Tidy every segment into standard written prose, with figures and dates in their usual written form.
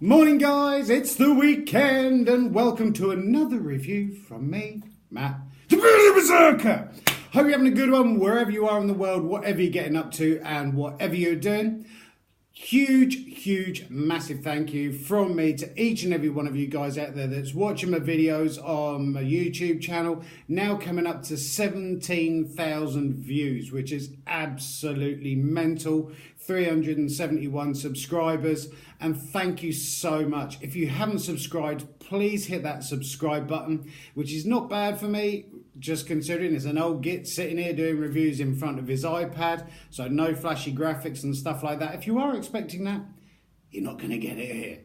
Morning guys, it's the weekend and welcome to another review from me, Matt, the Berserker. Hope you're having a good one wherever you are in the world, whatever you're getting up to and whatever you're doing. Huge, massive thank you from me to each and every one of you guys out there that's watching my videos on my YouTube channel. Now coming up to 17,000 views, which is absolutely mental. 371 subscribers, and thank you so much. If you haven't subscribed, please hit that subscribe button, which is not bad for me, just considering it's an old git sitting here doing reviews in front of his iPad, so no flashy graphics and stuff like that. If you are expecting that, you're not going to get it here.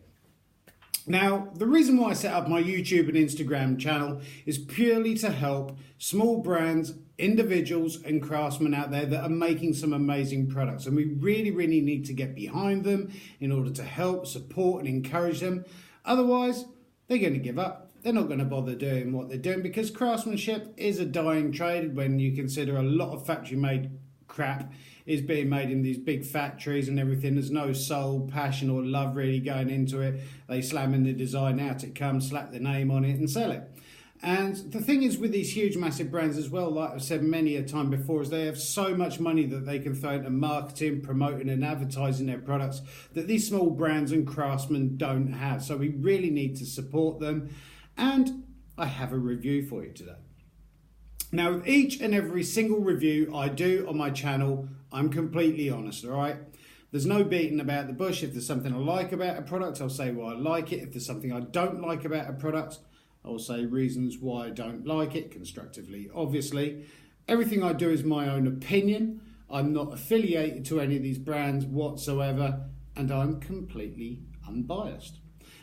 Now, the reason why I set up my YouTube and Instagram channel is purely to help small brands, individuals and craftsmen out there that are making some amazing products, and we really need to get behind them in order to help, support and encourage them. Otherwise, they're going to give up. They're not going to bother doing what they're doing, because craftsmanship is a dying trade when you consider a lot of factory made crap is being made in these big factories and everything. There's no soul, passion or love really going into it. They slam in the design, out it comes, slap the name on it and sell it. And the thing is with these huge massive brands as well, like I've said many a time before, is they have so much money that they can throw into marketing, promoting and advertising their products that these small brands and craftsmen don't have. So we really need to support them, and I have a review for you today. Now, with each and every single review I do on my channel, I'm completely honest, all right? There's no beating about the bush. If there's something I like about a product, I'll say why I like it. If there's something I don't like about a product, I'll say reasons why I don't like it, constructively, obviously. Everything I do is my own opinion. I'm not affiliated to any of these brands whatsoever, and I'm completely unbiased.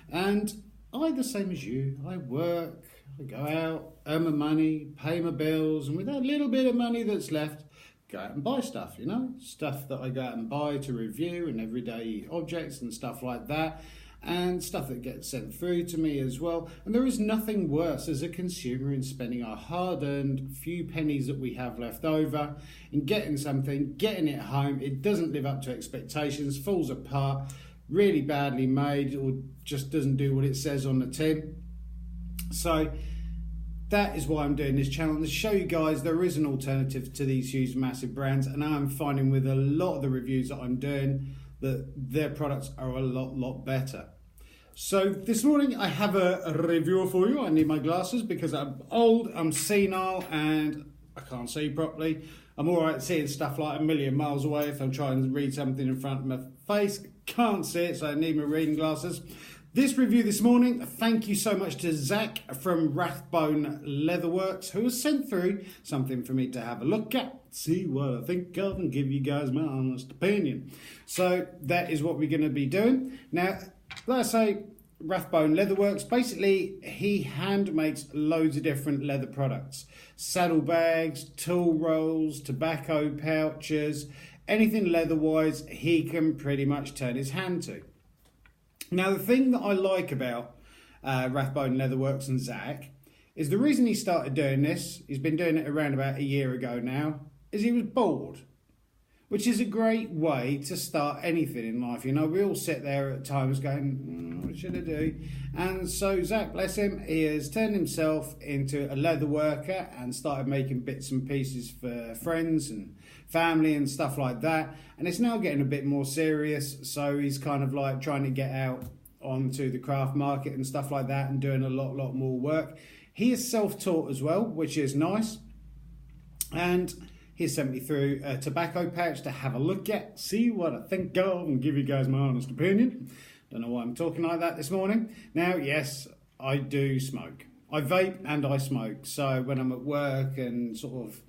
And I, the same as you, I work, I go out, earn my money, pay my bills, and with that little bit of money that's left, go out and buy stuff, you know, stuff that I go out and buy to review and everyday objects and stuff like that, and stuff that gets sent through to me as well. And there is nothing worse as a consumer in spending our hard-earned few pennies that we have left over in getting something, getting it home, it doesn't live up to expectations, falls apart, really badly made, or just doesn't do what it says on the tin. So that is why I'm doing this channel, to show you guys there is an alternative to these huge massive brands, and I'm finding with a lot of the reviews that I'm doing that their products are a lot better. So this morning I have a review for you. I need my glasses because I'm old, I'm senile and I can't see properly. I'm alright seeing stuff like a million miles away if I'm trying to read something in front of my face. Can't see it, so I need my reading glasses. This review this morning, thank you so much to Zach from Rathbone Leatherworks, who has sent through something for me to have a look at, see what I think of, and give you guys my honest opinion. So that is what we're going to be doing. Now, let's say Rathbone Leatherworks, basically he hand makes loads of different leather products. Saddlebags, tool rolls, tobacco pouches, anything leather-wise he can pretty much turn his hand to. Now, the thing that I like about Rathbone Leatherworks and Zach is the reason he started doing this, he's been doing it around about a year ago now, is he was bored. Which is a great way to start anything in life. You know, we all sit there at times going, what should I do? And so Zach, bless him, he has turned himself into a leather worker and started making bits and pieces for friends and family and stuff like that. And it's now getting a bit more serious. So he's kind of like trying to get out onto the craft market and stuff like that and doing a lot more work. He is self-taught as well, which is nice. And he sent me through a tobacco pouch to have a look at, see what I think of, and give you guys my honest opinion. Don't know why I'm talking like that this morning. Now, yes, I do smoke. I vape and I smoke. So when I'm at work and sort of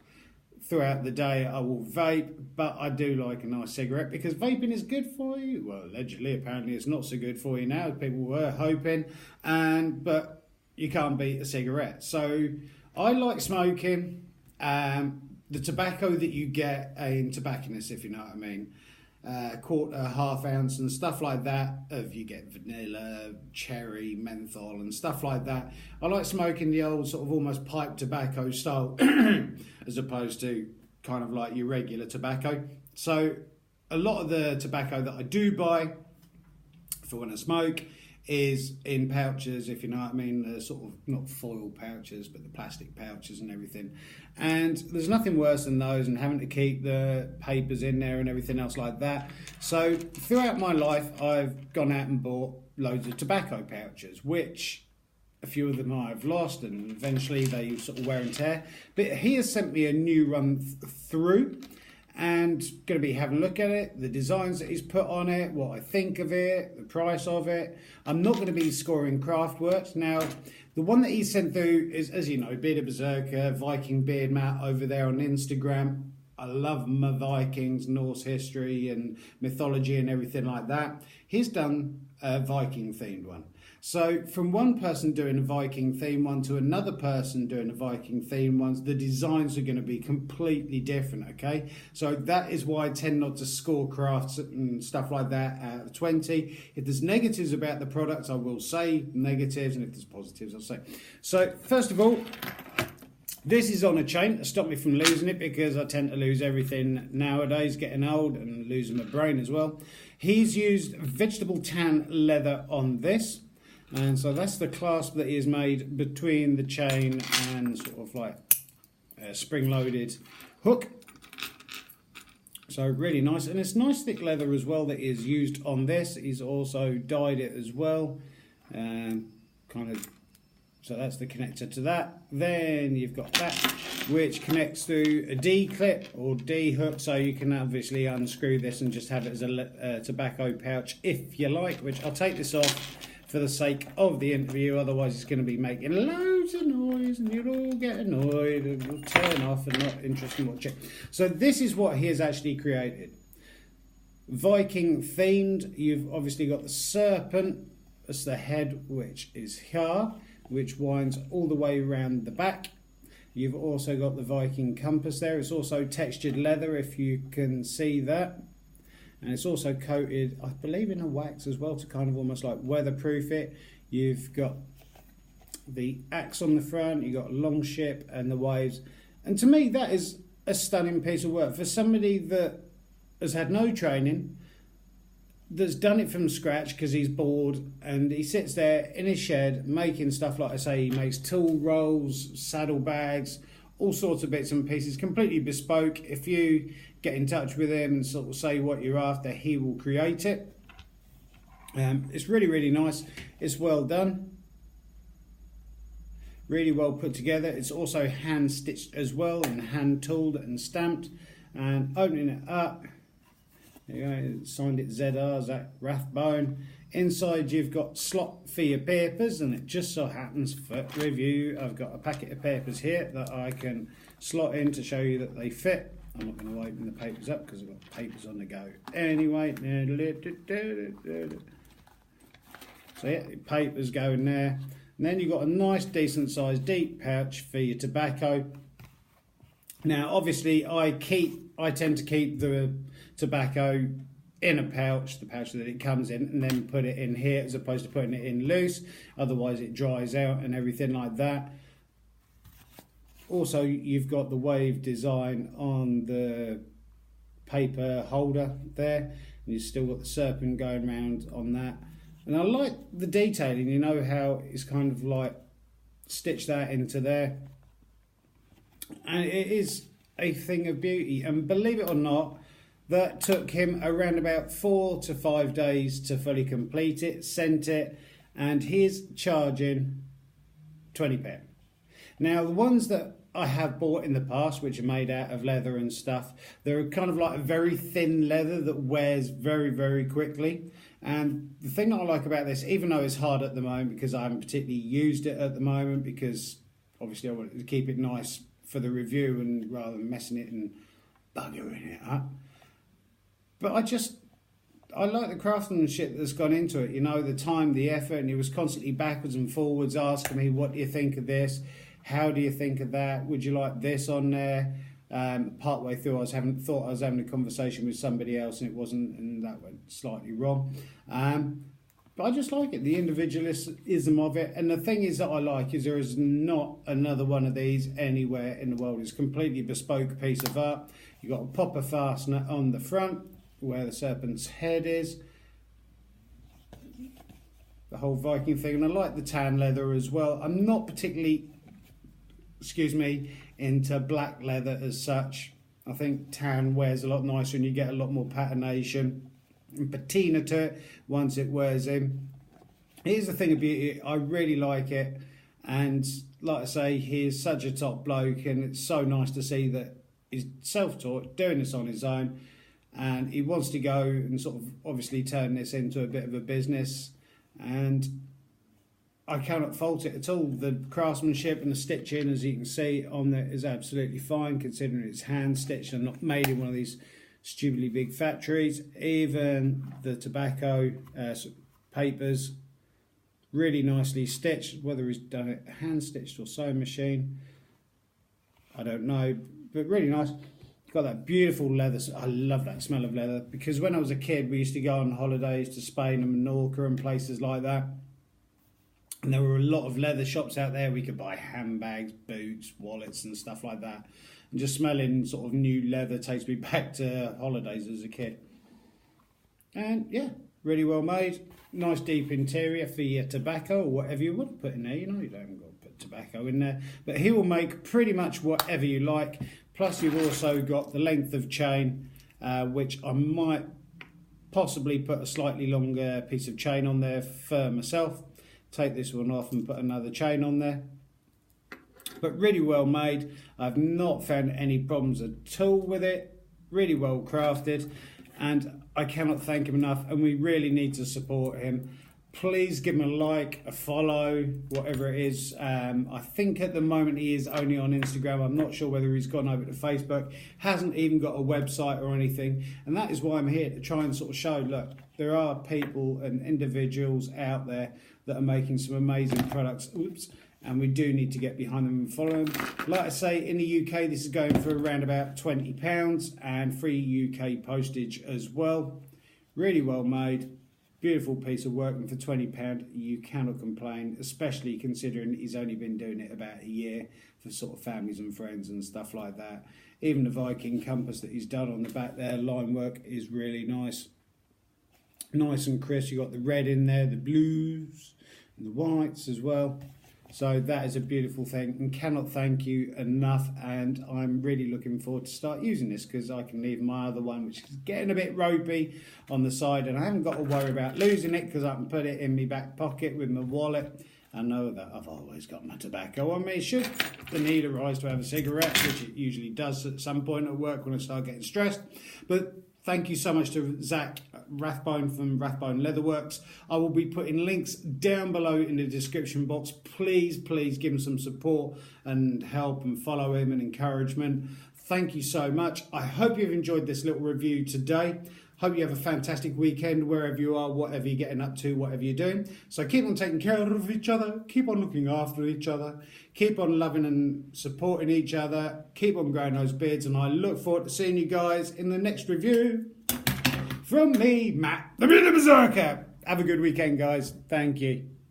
throughout the day, I will vape, but I do like a nice cigarette because vaping is good for you. Well, allegedly, apparently it's not so good for you now. People were hoping, but you can't beat a cigarette. So I like smoking. The tobacco that you get in tobacconists, if you know what I mean, quarter, half ounce and stuff like that, if you get vanilla, cherry, menthol and stuff like that. I like smoking the old sort of almost pipe tobacco style as opposed to kind of like your regular tobacco. So a lot of the tobacco that I do buy for when I smoke is in pouches, if you know what I mean, the sort of, not foil pouches, but the plastic pouches and everything. And there's nothing worse than those and having to keep the papers in there and everything else like that. So throughout my life, I've gone out and bought loads of tobacco pouches, which a few of them I've lost, and eventually they sort of wear and tear. But he has sent me a new run through, and going to be having a look at it, the designs that he's put on it, what I think of it, the price of it. I'm not going to be scoring Craftworks. Now, the one that he sent through is, as you know, Bearded Berserker, Viking Beard Mat over there on Instagram. I love my Vikings, Norse history and mythology and everything like that. He's done a Viking themed one. So from one person doing a Viking theme one to another person doing a Viking theme one, the designs are going to be completely different, okay? So that is why I tend not to score crafts and stuff like that out of 20. If there's negatives about the products, I will say negatives, and if there's positives, I'll say. So first of all, this is on a chain to stop me from losing it, because I tend to lose everything nowadays, getting old and losing my brain as well. He's used vegetable tan leather on this. And so that's the clasp that is made between the chain and sort of like a spring-loaded hook. So really nice, and it's nice thick leather as well that is used on this. He's also dyed it as well, so that's the connector to that. Then you've got that, which connects to a D clip or D hook, so you can obviously unscrew this and just have it as a tobacco pouch if you like, which I'll take this off for the sake of the interview, otherwise it's going to be making loads of noise and you'll all get annoyed and you'll turn off and not interested in watching. So this is what he has actually created. Viking themed. You've obviously got the serpent, that's the head, which is here, which winds all the way around the back. You've also got the Viking compass there. It's also textured leather, if you can see that. And it's also coated, I believe, in a wax as well to kind of almost like weatherproof it. You've got the axe on the front, you've got a long ship and the waves. And to me, that is a stunning piece of work. For somebody that has had no training, that's done it from scratch because he's bored, and he sits there in his shed making stuff, like I say, he makes tool rolls, saddlebags, all sorts of bits and pieces, completely bespoke. If you get in touch with him and sort of say what you're after, he will create it. It's really, really nice. It's well done. Really well put together. It's also hand stitched as well and hand tooled and stamped. And opening it up, there you go, signed it ZR, Zach Rathbone. Inside you've got slot for your papers, and it just so happens for review I've got a packet of papers here that I can slot in to show you that they fit. I'm not going to open the papers up because I've got papers on the go anyway. So yeah, papers going there. And then you've got a nice decent sized deep pouch for your tobacco. Now obviously I tend to keep the tobacco in a pouch, the pouch that it comes in, and then put it in here as opposed to putting it in loose. Otherwise it dries out and everything like that. Also, you've got the wave design on the paper holder there, and you've still got the serpent going around on that. And I like the detailing, you know how it's kind of like stitched that into there. And it is a thing of beauty. And believe it or not, that took him around about 4 to 5 days to fully complete it, sent it, and he's charging £20. Now, the ones that I have bought in the past, which are made out of leather and stuff, they're kind of like a very thin leather that wears very, very quickly. And the thing that I like about this, even though it's hard at the moment because I haven't particularly used it at the moment, because obviously I wanted to keep it nice for the review and rather than messing it and buggering it up. But I like the craftsmanship that's gone into it, you know, the time, the effort, and he was constantly backwards and forwards asking me, what do you think of this? How do you think of that? Would you like this on there? Part way through, thought I was having a conversation with somebody else, and it wasn't, and that went slightly wrong. But I just like it, the individualism of it. And the thing is that I like is there is not another one of these anywhere in the world. It's a completely bespoke piece of art. You've got a popper fastener on the front where the serpent's head is. the whole Viking thing, and I like the tan leather as well. I'm not particularly, into black leather as such. I think tan wears a lot nicer and you get a lot more patination and patina to it once it wears in. Here's the thing of beauty, I really like it, and like I say, he is such a top bloke, and it's so nice to see that he's self-taught, doing this on his own, and he wants to go and sort of obviously turn this into a bit of a business, and I cannot fault it at all. The craftsmanship and the stitching, as you can see on there, is absolutely fine, considering it's hand stitched and not made in one of these stupidly big factories. Even the tobacco papers, really nicely stitched. Whether he's done it hand stitched or sewing machine, I don't know, but really nice. Got that beautiful leather. I love that smell of leather, because when I was a kid we used to go on holidays to Spain and Menorca and places like that, and there were a lot of leather shops out there. We could buy handbags, boots, wallets and stuff like that, and just smelling sort of new leather takes me back to holidays as a kid. And yeah, really well made. Nice deep interior for your tobacco or whatever you want to put in there. You know, you don't got to put tobacco in there, but he will make pretty much whatever you like. Plus you've also got the length of chain, which I might possibly put a slightly longer piece of chain on there for myself. Take this one off and put another chain on there. But really well made. I've not found any problems at all with it. Really well crafted, and I cannot thank him enough, and we really need to support him. Please give him a like, a follow, whatever it is. I think at the moment he is only on Instagram. I'm not sure whether he's gone over to Facebook. Hasn't even got a website or anything. And that is why I'm here, to try and sort of show, look, there are people and individuals out there that are making some amazing products. Oops. And we do need to get behind them and follow them. Like I say, in the UK, this is going for around about £20 and free UK postage as well. Really well made. Beautiful piece of work, and for £20 you cannot complain, especially considering he's only been doing it about a year for sort of families and friends and stuff like that. Even the Viking compass that he's done on the back there, line work, is really nice. Nice and crisp. You got the red in there, the blues and the whites as well. So that is a beautiful thing, and cannot thank you enough, and I'm really looking forward to start using this, because I can leave my other one, which is getting a bit ropey, on the side, and I haven't got to worry about losing it, because I can put it in my back pocket with my wallet. I know that I've always got my tobacco on me. Should the need arise to have a cigarette, which it usually does at some point at work when I start getting stressed. But thank you so much to Zach Rathbone from Rathbone Leatherworks. I will be putting links down below in the description box. Please give him some support and help, and follow him and encouragement. Thank you so much. I hope you've enjoyed this little review today. Hope you have a fantastic weekend wherever you are, whatever you're getting up to, whatever you're doing. So keep on taking care of each other, keep on looking after each other, keep on loving and supporting each other, keep on growing those beards, and I look forward to seeing you guys in the next review. From me, Matt, the Bearded Berserker. Have a good weekend, guys. Thank you.